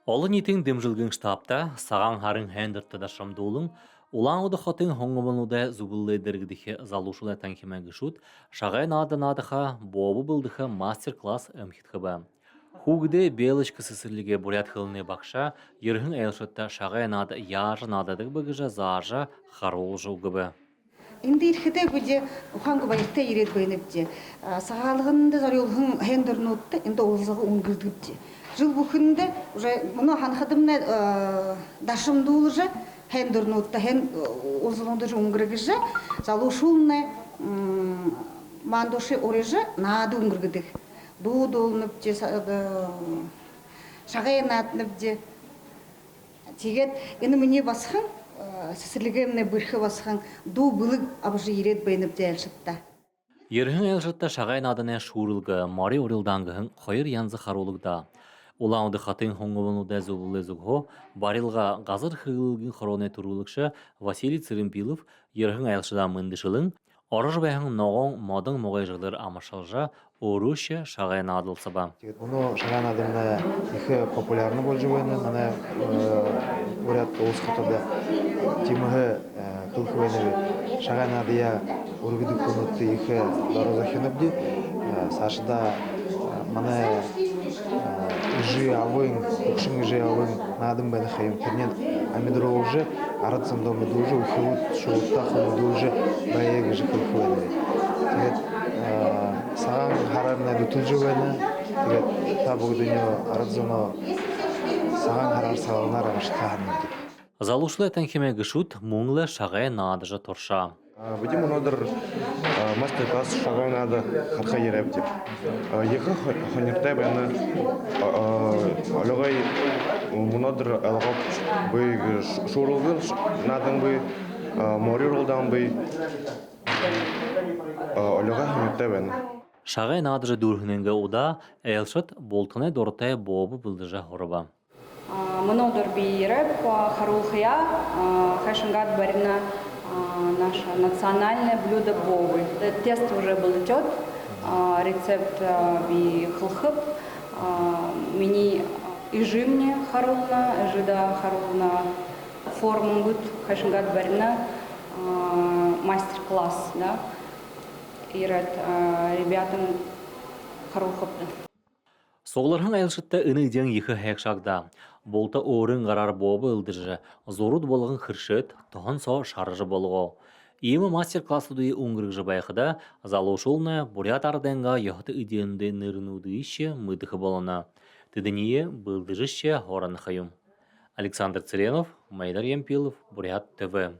Олон нийтийн дэмжлэгэн штабта сагаан харын хендерт дашрамдуулан улаан удахатын хонгомонуде зубылледергдих залушулай танхимэн гишүүд шагай надаха бобу былдыха мастер-класс эмхитхаба. Хугде белыш кысысырлиге бурят хылны бакша ерхин элшотта шагай над яр нададык багыжа заажа харул жугыбы. Энд ирэхдээ бүжи ухаанг баяртай ирээд байна бжи. Сагаалганд зориулхан хендернуудтай энд уулзага өнгөрдөг бжи. Жил бүхэнд уже мөн ханхадымна дашрамдуулжа хендернуудтай уулзагнууд өнгөргөж залуушулны мандуши орежа наад өнгөргөдөг. Дуудуулнып бжи шагай нааднып бжи. Тэгээд энэ миний басхан Сесилигэмне бэрхэ басхан дуу былэг абжи ирээд байна бжи алшатта. Ерхин элшотта шагай наданы шуурылга мари орилдангын хоёр янзы харулыгда. Улаан удахатын хонгомонуде зубыллезугхо барилга газар хылгын хороны турулыкша Василий Цырымпилов ерхин элшада мындышылын орож байхан ногон модон могайжылар амашалжа оруща шагай надылсаба. Bunu шагай надымда их популярны болж байна. Мана уряд уусхатада тимхе кылхвене шагай надыя ургыдык конутты их дорозахыныбди. Сашда мана жи авын, укшын жи авын надым бен хайым тернен амидро уже аратсам дома дуже ухут шоута хун дуже баег жи кылхвене. Тэгээд сагаан хараарна дутулж байна. Тэгээд та бүгдөө аратзоно сагаан хараар сагаанаар аштаана. Залушлай танхимэ гишүүд мунгле шагай надажа турша. Будем өнөөдөр мастер-класс шагай надад харахаа яриад байна. Яхан хониртай байна. Олгой өнөөдөр алгап быг шуурулгын надан быг морирулдан быг олгой хониртай байна. Шагай надажа дүүрхнэнгэ уда элшот болтыны дортай бобу былдыжа хорба. Өнөөдөр би рэп харулхая хашингат барина наше национальное блюдо бобы. Тест уже был идет, рецепт би хлхып, мини ижимне харулна, жида харулна форму будет хашингат барина мастер-класс, да, и ребятам харулхыпты. Соғлархын айлшытта үнігден екі хэкшагда. Болта орын ғарар бобы ылдыржы, зоруд болғын хыршыт, тұхын со шаржы болғы. Емі мастер-классы дуи оңгыргжы байқыда, залушулны бурят арденға яхты идеянды нырынуды ище мыдықы болына. Тедіние бұлдыржыще хораны хайым. Александр Цыренов, Майдар Ямпилов, Бурят ТВ.